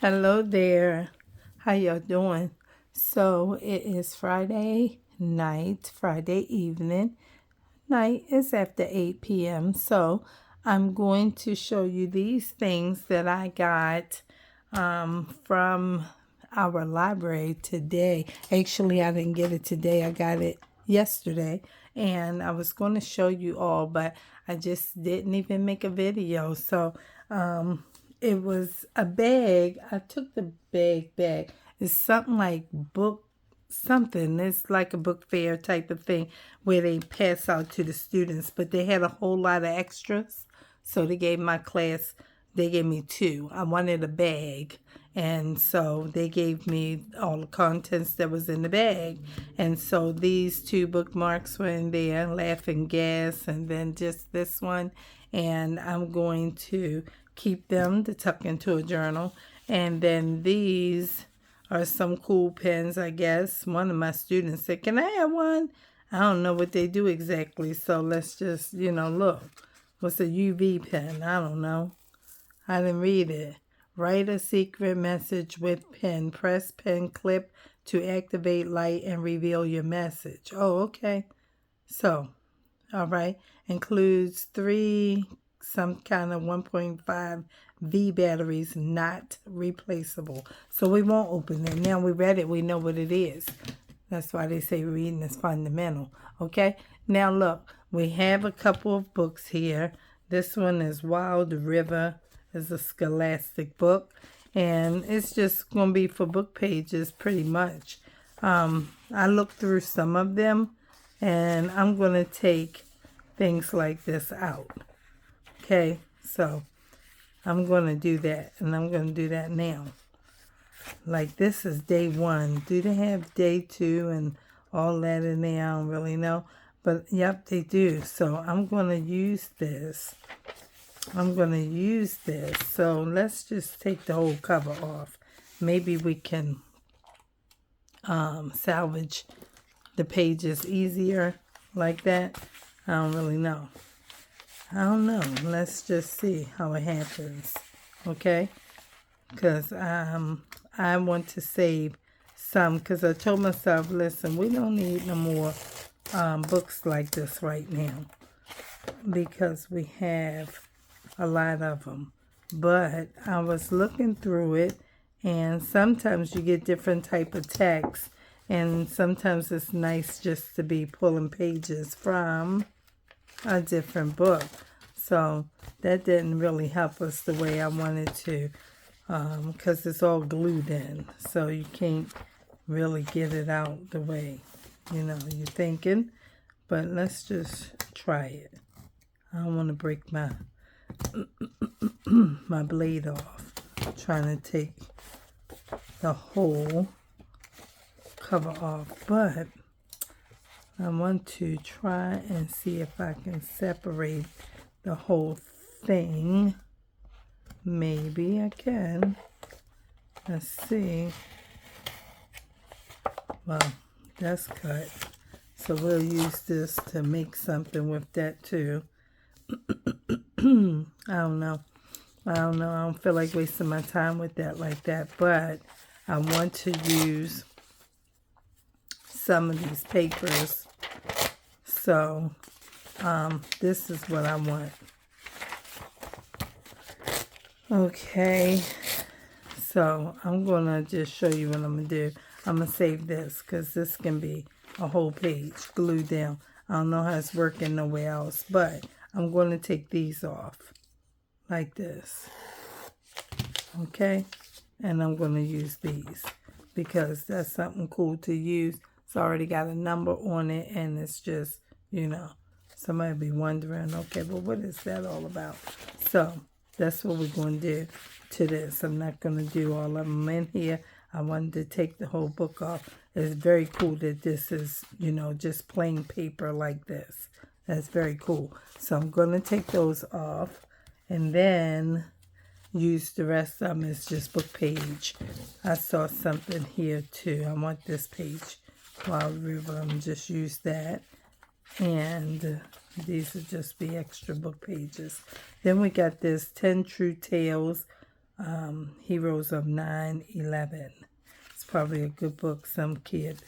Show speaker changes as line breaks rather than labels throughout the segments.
Hello there. How y'all doing? So it is Friday night, Friday evening. Night is after 8 p.m. So I'm going to show you these things that I got from our library today. Actually, I didn't get it today. I got it yesterday. And I was going to show you all, but I just didn't even make a video. So it was a bag. I took the bag. It's something like book something. It's like a book fair type of thing where they pass out to the students, but they had a whole lot of extras. So they gave my class, they gave me two. I wanted a bag. And so they gave me all the contents that was in the bag. And so these two bookmarks were in there, Laughing Gas, and then just this one. And I'm going to keep them to tuck into a journal. And then these are some cool pens, I guess. One of my students said, "Can I have one?" I don't know what they do exactly, so let's just, look. What's a UV pen? I don't know. I didn't read it. Write a secret message with pen. Press pen clip to activate light and reveal your message. Oh, okay. So, all right. Includes some kind of 1.5 V batteries, not replaceable. So we won't open it. Now we read it, we know what it is. That's why they say reading is fundamental. Okay. Now look, we have a couple of books here. This one is Wild River. It's a scholastic book. And it's just going to be for book pages pretty much. I looked through some of them. And I'm going to take things like this out. Okay, so I'm going to do that. And I'm going to do that now. Like this is day 1. Do they have day 2 and all that in there? I don't really know. But yep, they do. So I'm going to use this. So let's just take the whole cover off. Maybe we can salvage the pages easier like that. I don't really know. I don't know. Let's just see how it happens. Okay? Because I want to save some. Because I told myself, listen, we don't need no more books like this right now. Because we have a lot of them. But I was looking through it. And sometimes you get different type of text. And sometimes it's nice just to be pulling pages from a different book. So that didn't really help us the way I wanted to, because it's all glued in. So you can't really get it out the way, you're thinking. But let's just try it. I don't want to break my my blade off. I'm trying to take the whole cover off, but I want to try and see if I can separate the whole thing. Maybe I can. Let's see. Well, that's cut. So we'll use this to make something with that too. I don't know. I don't feel like wasting my time with that like that. But I want to use some of these papers. So this is what I want. Okay, so I'm going to just show you what I'm going to do. I'm going to save this because this can be a whole page glued down. I don't know how it's working nowhere else, but I'm going to take these off like this. Okay, and I'm going to use these because that's something cool to use. It's already got a number on it, and it's just, somebody be wondering, okay, well, what is that all about? So that's what we're going to do to this. I'm not going to do all of them in here. I wanted to take the whole book off. It's very cool that this is, just plain paper like this. That's very cool. So I'm going to take those off and then use the rest of them as just book page. I saw something here too. I want this page. Wild River, I'm just use that. And these will just be extra book pages. Then we got this 10 True Tales Heroes of 9/11. It's probably a good book. Some kid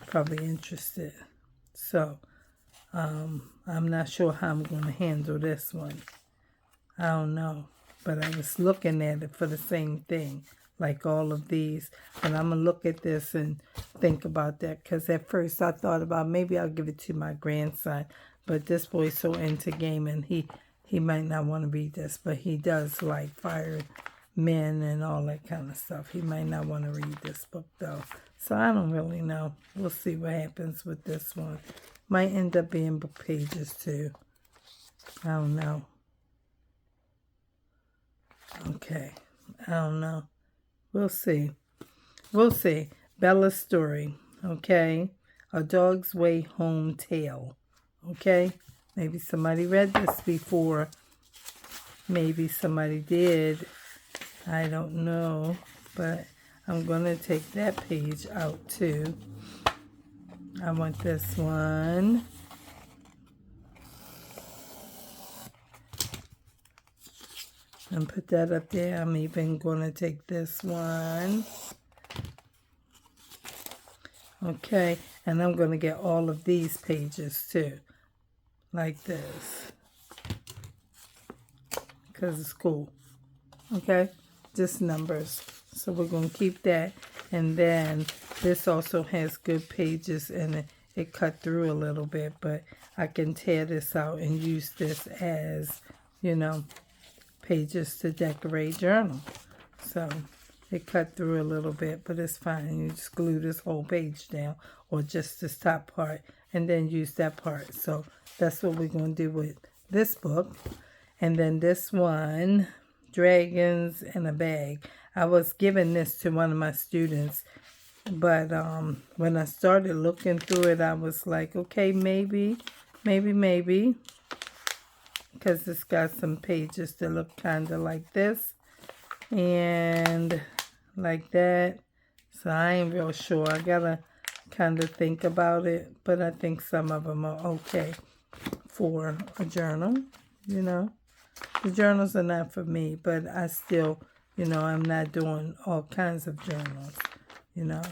probably interested. So I'm not sure how I'm going to handle this one. I don't know. But I was looking at it for the same thing, like all of these. And I'm going to look at this and think about that. Because at first I thought about maybe I'll give it to my grandson. But this boy's so into gaming, he might not want to read this. But he does like firemen and all that kind of stuff. He might not want to read this book, though. So I don't really know. We'll see what happens with this one. Might end up being book pages, too. I don't know. Okay, I don't know. We'll see. We'll see. Bella's story, okay? A Dog's Way Home Tale, okay? Maybe somebody read this before. Maybe somebody did. I don't know. But I'm going to take that page out, too. I want this one. And put that up there. I'm even going to take this one. Okay. And I'm going to get all of these pages too. Like this. Because it's cool. Okay. Just numbers. So we're going to keep that. And then this also has good pages in it. It cut through a little bit. But I can tear this out and use this as, you know, pages to decorate journal. So it cut through a little bit, but it's fine. You just glue this whole page down or just this top part and then use that part. So that's what we're going to do with this book. And then this one, Dragons in a Bag. I was giving this to one of my students, but when I started looking through it, I was like, okay, maybe. Because it's got some pages that look kind of like this and like that. So I ain't real sure. I gotta kind of think about it, but I think some of them are okay for a journal, you know. The journals are not for me, but I still, you know, I'm not doing all kinds of journals, you know.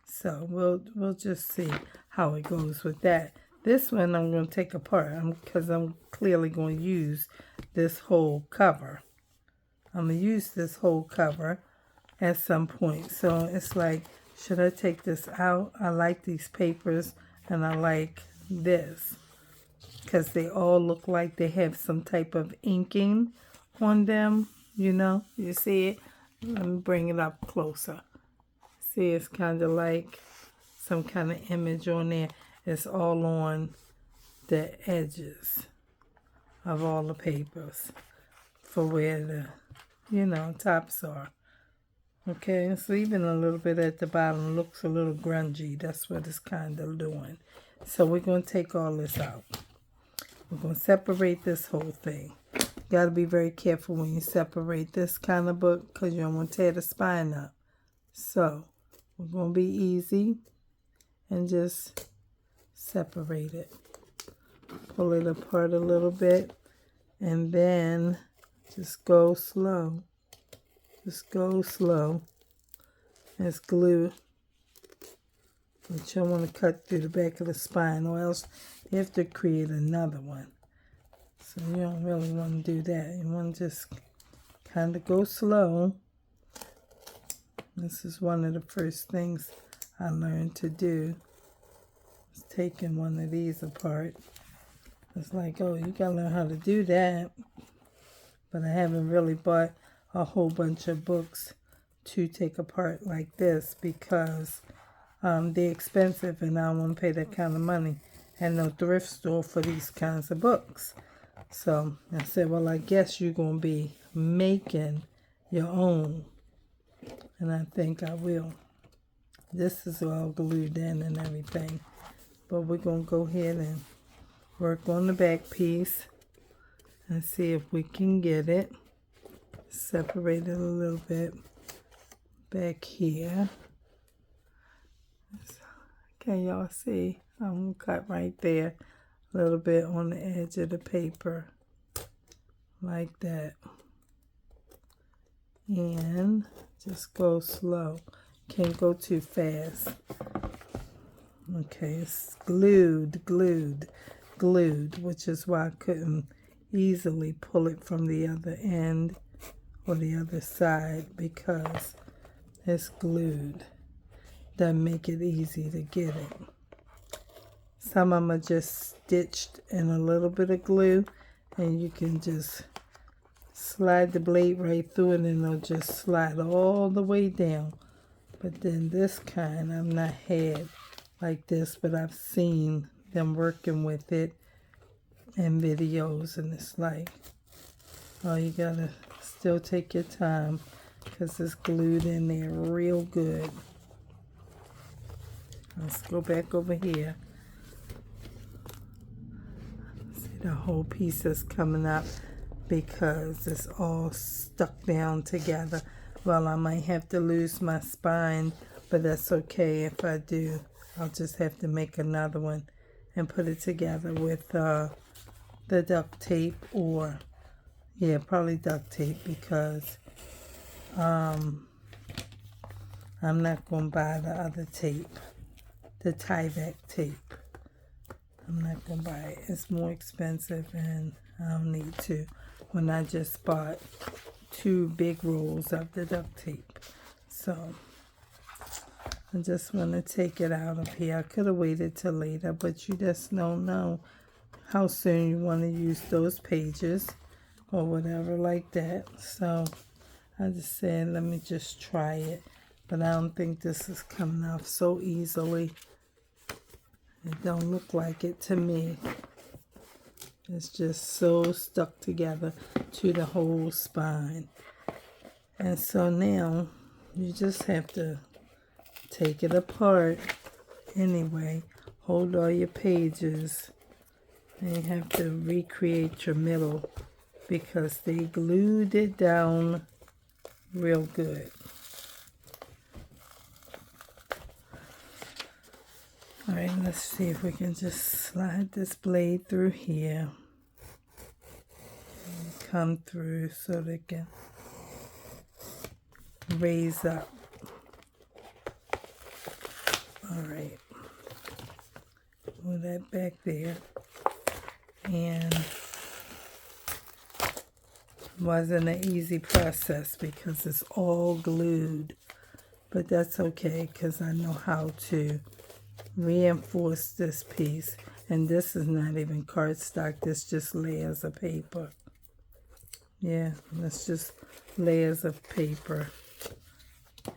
So we'll just see how it goes with that. This one I'm going to take apart because I'm clearly going to use this whole cover. I'm going to use this whole cover at some point. So it's like, should I take this out? I like these papers and I like this because they all look like they have some type of inking on them. You know, you see it? Let me bring it up closer. See, it's kind of like some kind of image on there. It's all on the edges of all the papers for where the, you know, tops are. Okay, so even a little bit at the bottom looks a little grungy. That's what it's kind of doing. So we're going to take all this out. We're going to separate this whole thing. You got to be very careful when you separate this kind of book because you don't want to tear the spine up. So we're going to be easy and just separate it. Pull it apart a little bit and then just go slow. Just go slow. It's glue. But you don't want to cut through the back of the spine or else you have to create another one. So you don't really want to do that. You want to just kind of go slow. This is one of the first things I learned to do. Is taking one of these apart. It's like, oh, you gotta learn how to do that. But I haven't really bought a whole bunch of books to take apart like this because they're expensive and I don't want to pay that kind of money at no thrift store for these kinds of books. So I said, well, I guess you're going to be making your own. And I think I will. This is all glued in and everything. But we're going to go ahead and work on the back piece and see if we can get it. Separate it a little bit back here. Can y'all see? I'm going to cut right there a little bit on the edge of the paper like that. and just go slow. Can't go too fast. Okay, it's glued, which is why I couldn't easily pull it from the other end or the other side, because it's glued. Doesn't make it easy to get it. Some of them are just stitched in a little bit of glue, and you can just slide the blade right through it and it'll just slide all the way down. But then this kind I've not had like this, but I've seen them working with it in videos, and it's like, oh, you gotta still take your time because it's glued in there real good. Let's go back over here. See, the whole piece is coming up because it's all stuck down together. Well, I might have to lose my spine, but that's okay. If I do, I'll just have to make another one and put it together with the duct tape, or yeah, probably duct tape, because I'm not going to buy the other tape, the Tyvek tape. I'm not going to buy it. It's more expensive and I don't need to, when I just bought 2 big rolls of the duct tape. So I just want to take it out of here. I could have waited till later, but you just don't know how soon you want to use those pages or whatever like that. So I just said, let me just try it. But I don't think this is coming off so easily. It don't look like it to me. It's just so stuck together to the whole spine. And so now you just have to take it apart anyway. Hold all your pages. And you have to recreate your middle because they glued it down real good. All right, let's see if we can just slide this blade through here. And come through so they can raise up. All right. Put that back there. And wasn't an easy process because it's all glued. But that's okay because I know how to reinforce this piece. And this is not even cardstock. This just layers of paper. Yeah, that's just layers of paper.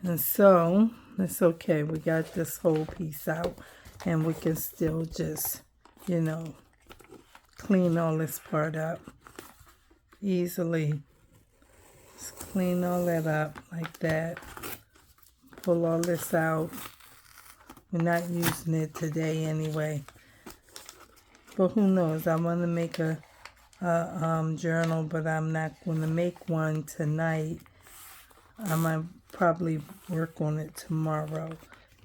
And so it's okay. We got this whole piece out. And we can still just, clean all this part up easily. Just clean all that up like that. Pull all this out. We're not using it today anyway. But who knows? I want to make a journal, but I'm not going to make one tonight. I might probably work on it tomorrow.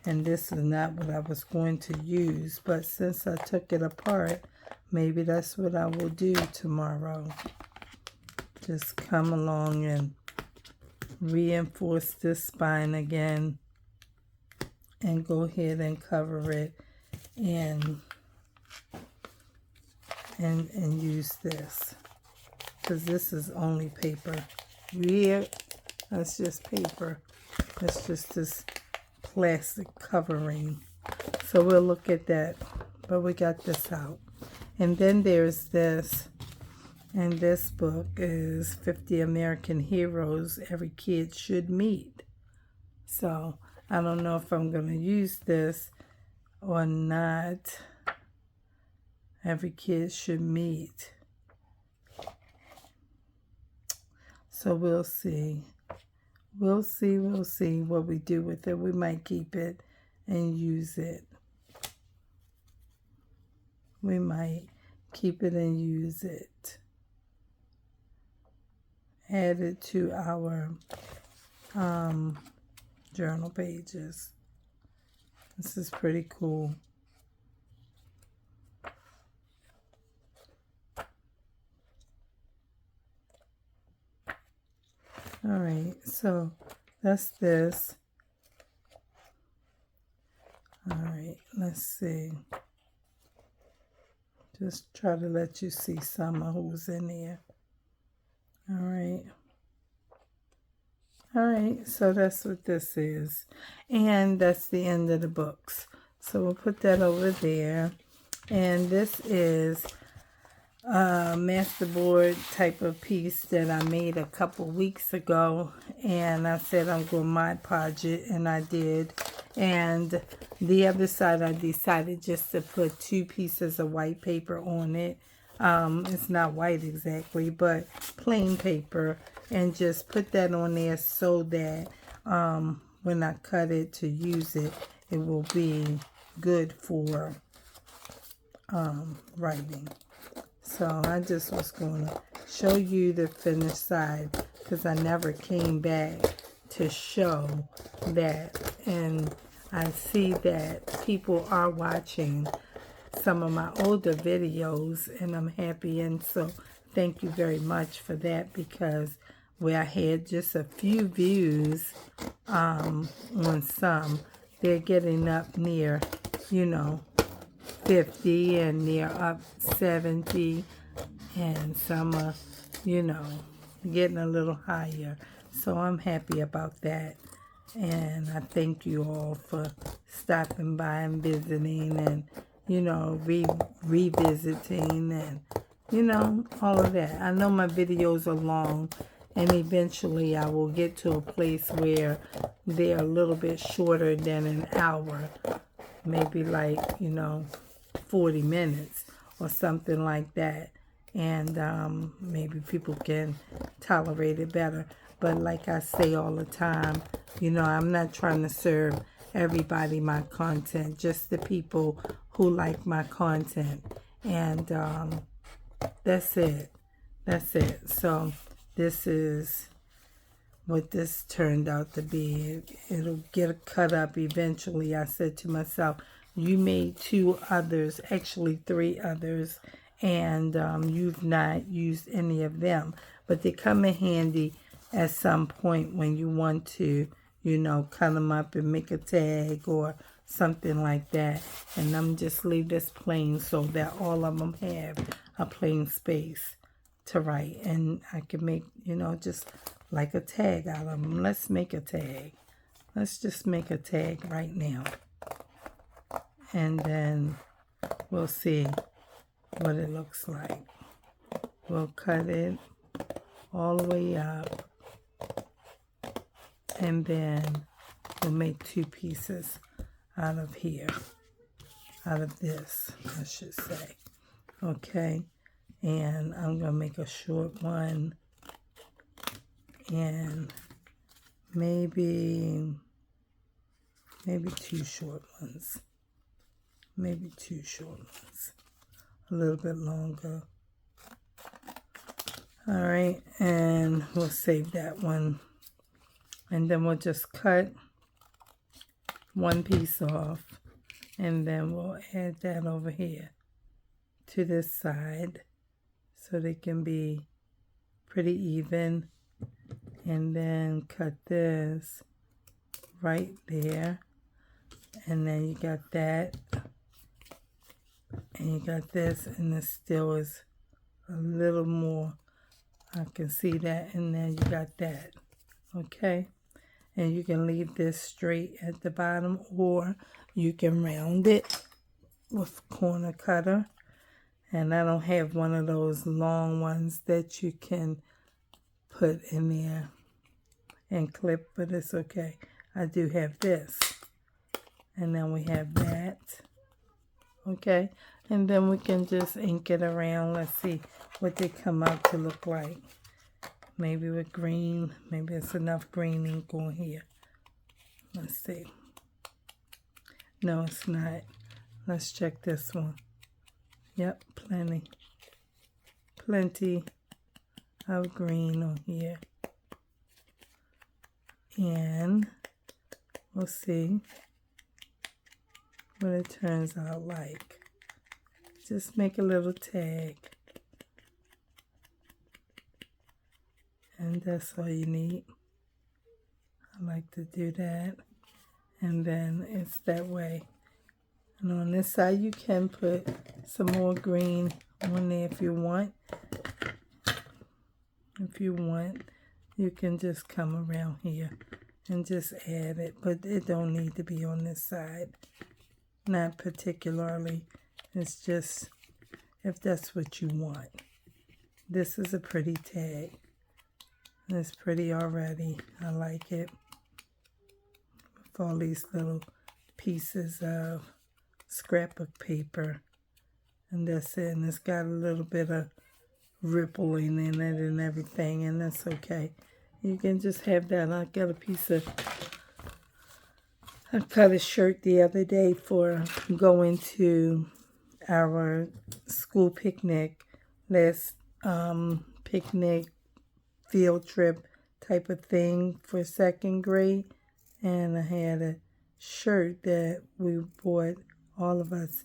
And this is not what I was going to use. But since I took it apart, maybe that's what I will do tomorrow. Just come along and reinforce this spine again. And go ahead and cover it and use this. Because this is only paper. That's just paper. That's just this plastic covering. So we'll look at that. But we got this out. And then there's this. And this book is 50 American Heroes Every Kid Should Meet. So I don't know if I'm going to use this or not. Every kid should meet. So we'll see. We'll see what we do with it. We might keep it and use it. We might keep it and use it. Add it to our journal pages. This is pretty cool. All right, so that's this. All right, let's see. Just try to let you see some of who's in there. All right. All right, so that's what this is. And that's the end of the books. So we'll put that over there. And this is a masterboard type of piece that I made a couple weeks ago. And I said I'm going to Mod Podge it, and I did. And the other side, I decided just to put 2 pieces of white paper on it. It's not white exactly, but plain paper, and just put that on there so that when I cut it to use it, it will be good for writing. So I just was going to show you the finished side because I never came back to show that. And I see that people are watching some of my older videos, and I'm happy, and so thank you very much for that, because where I had just a few views on some, they're getting up near, 50 and near up 70, and some are, getting a little higher. So I'm happy about that, and I thank you all for stopping by and visiting, and revisiting, and all of that. I know my videos are long, and eventually I will get to a place where they're a little bit shorter than an hour, maybe like 40 minutes or something like that, and maybe people can tolerate it better. But like I say all the time, I'm not trying to serve everybody my content, just the people who like my content. And that's it. So this is what this turned out to be. It'll get cut up eventually. I said to myself, you made 2 others, actually 3 others, and you've not used any of them, but they come in handy at some point when you want to cut them up and make a tag or something like that. And I'm just leave this plain so that all of them have a plain space to write, and I can make just like a tag out of them. Let's make a tag. Let's just make a tag right now, and then we'll see what it looks like. We'll cut it all the way up, and then we'll make 2 pieces out of here, out of this, I should say. Okay, and I'm gonna make a short one, and maybe 2 short ones, a little bit longer. All right, and we'll save that one, and then we'll just cut 1 piece off, and then we'll add that over here to this side so they can be pretty even, and then cut this right there, and then you got that, and you got this, and this still is a little more. I can see that, and then you got that. Okay, and you can leave this straight at the bottom, or you can round it with corner cutter. And I don't have one of those long ones that you can put in there and clip, but it's okay. I do have this, and then we have that. Okay, and then we can just ink it around. Let's see what they come out to look like. Maybe with green, maybe it's enough green ink on here. Let's see. No, it's not. Let's check this one. Yep, plenty of green on here. And we'll see what it turns out like. Just make a little tag, and that's all you need. I like to do that. And then it's that way. And on this side, you can put some more green on there if you want. If you want, you can just come around here and just add it. But it don't need to be on this side. Not particularly. It's just if that's what you want. This is a pretty tag. It's pretty already. I like it. With all these little pieces of scrapbook paper. And that's it. And it's got a little bit of rippling in it and everything. And that's okay. You can just have that. I got a piece of... I cut a shirt the other day for going to our school picnic. Last picnic field trip type of thing for 2nd grade. And I had a shirt that we bought, all of us,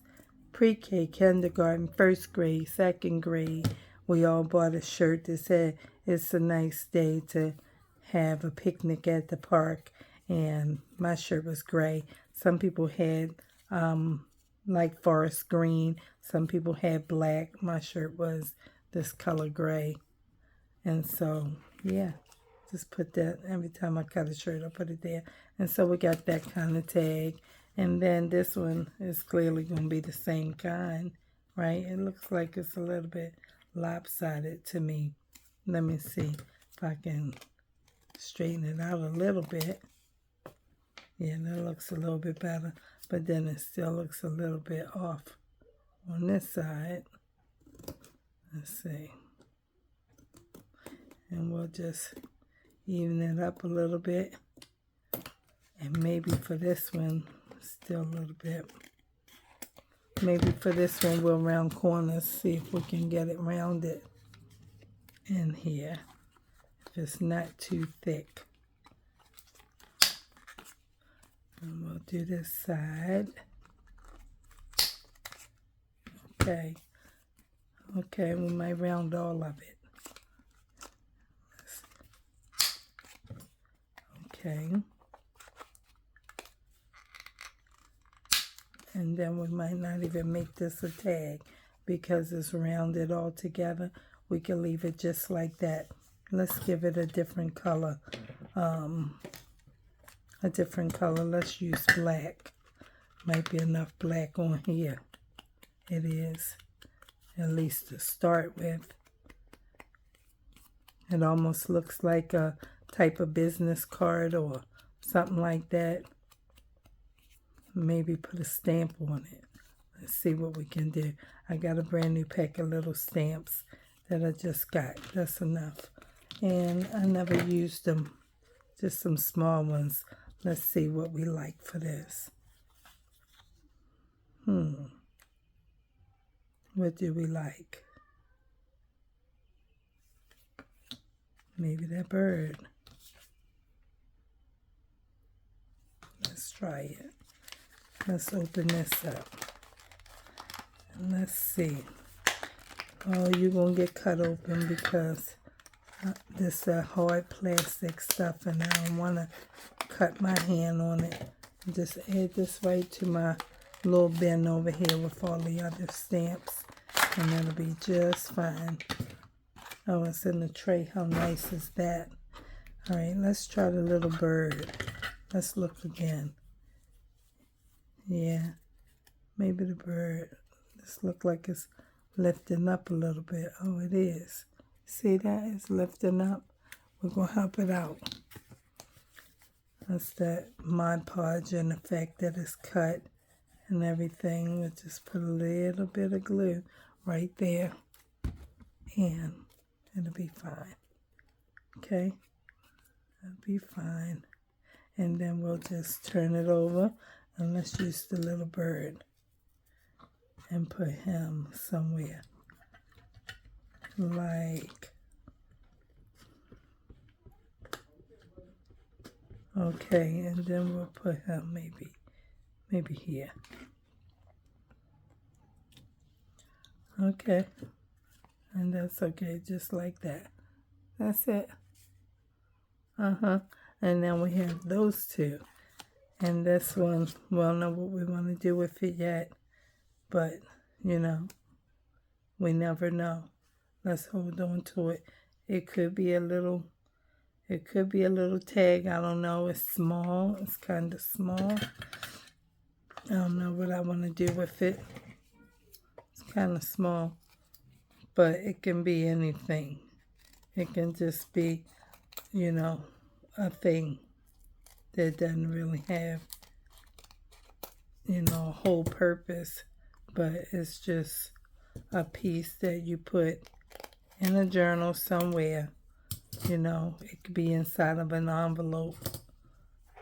pre-K, kindergarten, 1st grade, 2nd grade. We all bought a shirt that said, it's a nice day to have a picnic at the park. And my shirt was gray. Some people had like forest green. Some people had black. My shirt was this color gray. And so, yeah, just put that every time I cut a shirt, I put it there. And so we got that kind of tag. And then this one is clearly going to be the same kind, right? It looks like it's a little bit lopsided to me. Let me see if I can straighten it out a little bit. Yeah, that looks a little bit better. But then it still looks a little bit off on this side. Let's see. And we'll just even it up a little bit. And maybe for this one, still a little bit. Maybe for this one, we'll round corners, see if we can get it rounded in here. If it's not too thick. And we'll do this side. Okay. Okay, we might round all of it. Okay. And then we might not even make this a tag because it's rounded all together. We can leave it just like that. Let's give it a different color. Let's use black. Might be enough black on here. It is, at least to start with. It almost looks like a type of business card or something like that. Maybe put a stamp on it. Let's see what we can do. I got a brand new pack of little stamps that I just got. That's enough. And I never used them. Just some small ones. Let's see what we like for this. What do we like? Maybe that bird. Let's try it. Let's open this up. And let's see. Oh, you're going to get cut open because this hard plastic stuff and I don't want to cut my hand on it. Just add this right to my little bin over here with all the other stamps. And it'll be just fine. Oh, it's in the tray. How nice is that? All right, let's try the little bird. Let's look again. Yeah, maybe the bird. This look like it's lifting up a little bit. Oh, it is. See that? It's lifting up. We're going to help it out. That's that Mod Podge and the fact that it's cut and everything. We'll just put a little bit of glue right there. And it'll be fine. Okay? It'll be fine. And then we'll just turn it over. And let's use the little bird and put him somewhere. Like, okay, and then we'll put him maybe here. Okay, and that's okay, just like that. That's it. And then we have those two. And this one, we don't know what we want to do with it yet. But, you know, we never know. Let's hold on to it. It could be a little tag. I don't know. It's small. It's kind of small. I don't know what I want to do with it. It's kind of small. But it can be anything. It can just be, you know, a thing that doesn't really have, you know, a whole purpose. But it's just a piece that you put in a journal somewhere. You know, it could be inside of an envelope.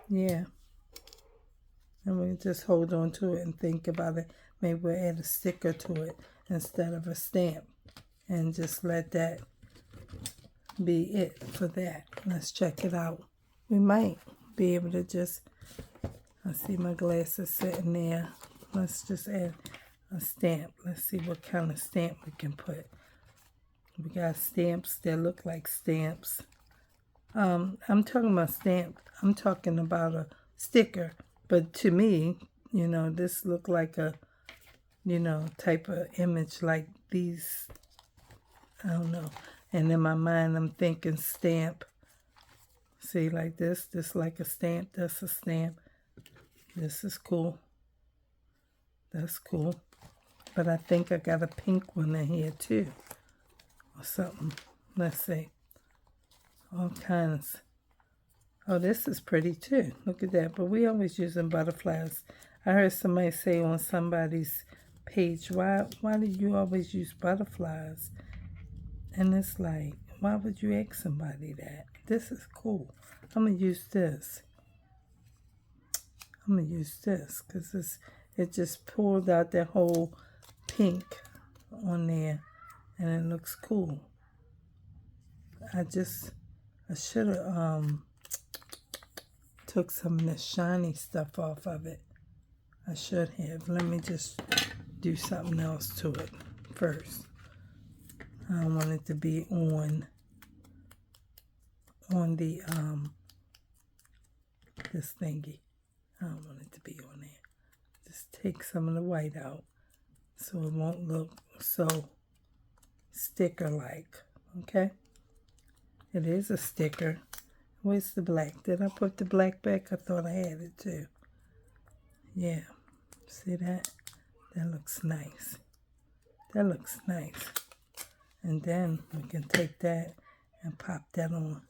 Yeah. And we just hold on to it and think about it. Maybe we'll add a sticker to it instead of a stamp. And just let that be it for that. Let's check it out. We might be able to just, I see my glasses sitting there. Let's just add a stamp. Let's see what kind of stamp we can put. We got stamps that look like stamps. I'm talking about stamp. I'm talking about a sticker. But to me, you know, this look like a, you know, type of image like these. I don't know. And in my mind, I'm thinking stamp. See, like this like a stamp. That's a stamp. This is cool. That's cool. But I think I got a pink one in here too. Or something. Let's see. All kinds. Oh, this is pretty too. Look at that. But we always using butterflies. I heard somebody say on somebody's page, why do you always use butterflies? And it's like, why would you ask somebody that? This is cool. I'm going to use this. I'm going to use this because it just pulled out that whole pink on there. And it looks cool. I should have took some of the shiny stuff off of it. I should have. Let me just do something else to it first. I don't want it to be on the this thingy. I don't want it to be on there. Just take some of the white out so it won't look so sticker-like. Okay? It is a sticker. Where's the black? Did I put the black back? I thought I had it too. Yeah. See that? That looks nice. That looks nice. And then we can take that and pop that on.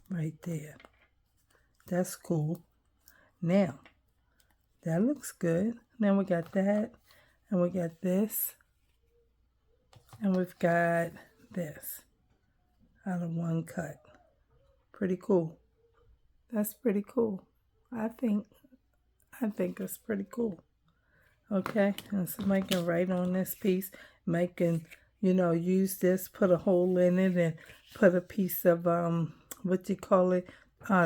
Right there. That's cool. Now, that looks good. Then we got that. And we got this. And we've got this. Out of one cut. Pretty cool. That's pretty cool. I think it's pretty cool. Okay, and somebody can write on this piece, use this, put a hole in it, and put a piece of,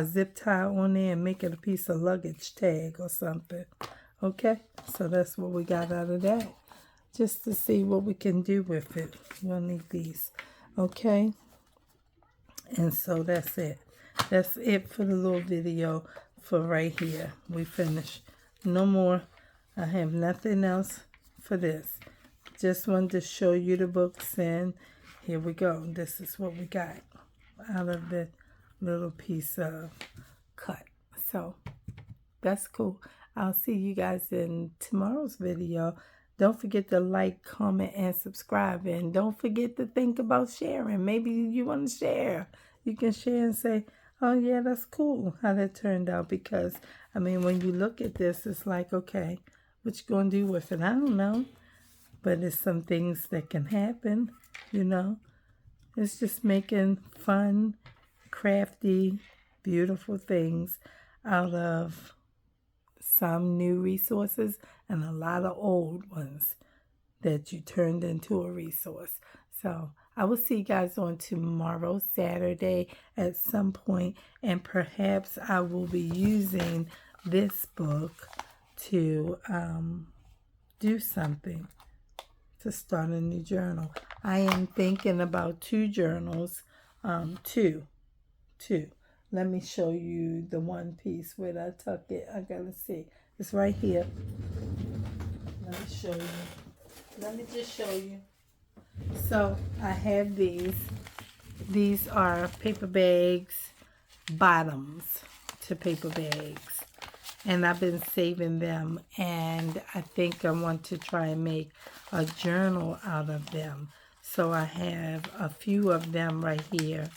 zip tie on there and make it a piece of luggage tag or something. Okay, so that's what we got out of that. Just to see what we can do with it. We'll need these. Okay, and so that's it. That's it for the little video for right here. We finished. No more. I have nothing else for this. Just wanted to show you the books, and here we go. This is what we got out of the little piece of cut. So that's cool. I'll see you guys in tomorrow's video. Don't forget to like, comment, and subscribe. And don't forget to think about sharing. Maybe you want to share. You can share and say, oh, yeah, that's cool how that turned out. Because, when you look at this, it's like, okay, what you going to do with it? I don't know. But it's some things that can happen, It's just making fun, crafty, beautiful things out of some new resources and a lot of old ones that you turned into a resource. So I will see you guys on tomorrow, Saturday, at some point, and perhaps I will be using this book to do something, to start a new journal. I am thinking about 2 journals. Two. Let me show you the one piece where I tuck it. I gotta see. It's right here. Let me show you. Let me just show you. So I have these. These are paper bags, bottoms to paper bags. And I've been saving them, and I think I want to try and make a journal out of them. So I have a few of them right here,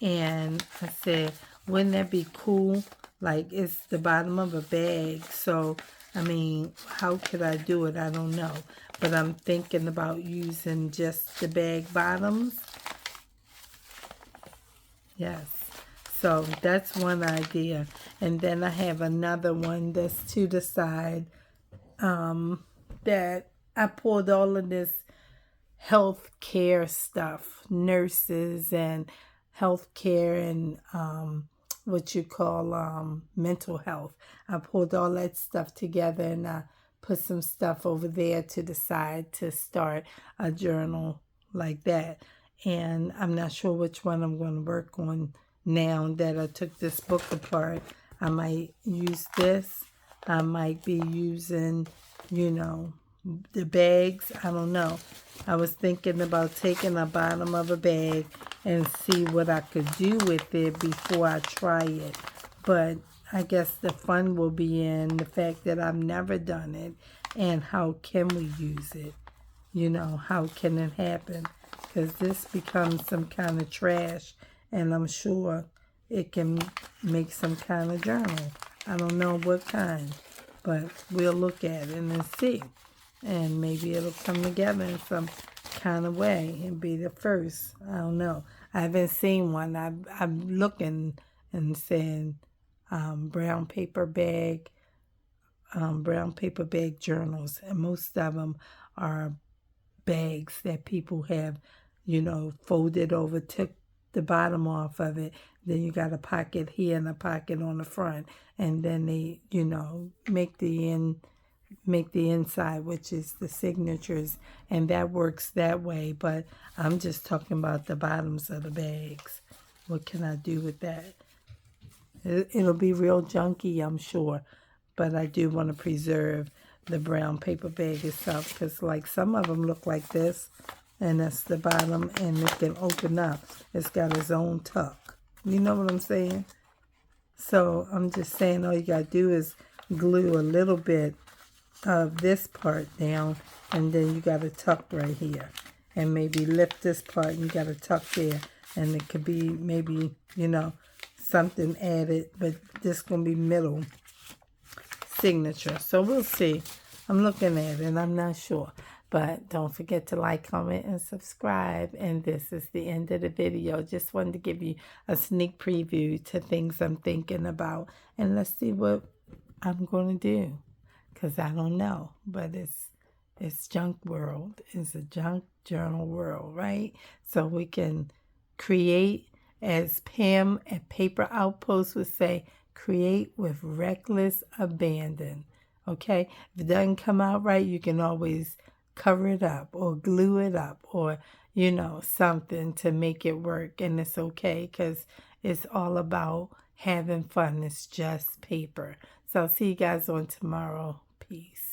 and I said, wouldn't that be cool? Like, it's the bottom of a bag, so I mean, how could I do it? I don't know, but I'm thinking about using just the bag bottoms. Yes. So that's one idea. And then I have another one that's to the side, that I pulled all of this health care stuff, nurses and health care and what you call mental health. I pulled all that stuff together, and I put some stuff over there to the side to start a journal like that. And I'm not sure which one I'm going to work on now that I took this book apart. I might use this. I might be using, the bags. I don't know. I was thinking about taking the bottom of a bag and see what I could do with it before I try it. But I guess the fun will be in the fact that I've never done it, and how can we use it? How can it happen? Because this becomes some kind of trash, and I'm sure it can make some kind of journal. I don't know what kind, but we'll look at it and see. And maybe it'll come together in some kind of way and be the first. I don't know. I haven't seen one. I'm looking and saying brown paper bag journals, and most of them are bags that people have, folded over, took the bottom off of it. Then you got a pocket here and a pocket on the front, and then they, make the inside, which is the signatures, and that works that way. But I'm just talking about the bottoms of the bags. What can I do with that? It'll be real junky, I'm sure, but I do want to preserve the brown paper bag itself, because like some of them look like this, and that's the bottom, and it can open up. It's got its own tuck. You know what I'm saying? So I'm just saying all you got to do is glue a little bit of this part down, and then you got to tuck right here, and maybe lift this part and you got to tuck there, and it could be maybe, something added, but this going to be middle signature. So we'll see. I'm looking at it and I'm not sure. But don't forget to like, comment, and subscribe. And this is the end of the video. Just wanted to give you a sneak preview to things I'm thinking about. And let's see what I'm going to do. Because I don't know. But it's junk world. It's a junk journal world, right? So we can create, as Pam at Paper Outpost would say, create with reckless abandon. Okay? If it doesn't come out right, you can always cover it up or glue it up, or something to make it work. And it's okay, because it's all about having fun. It's just paper. So I'll see you guys on tomorrow. Peace.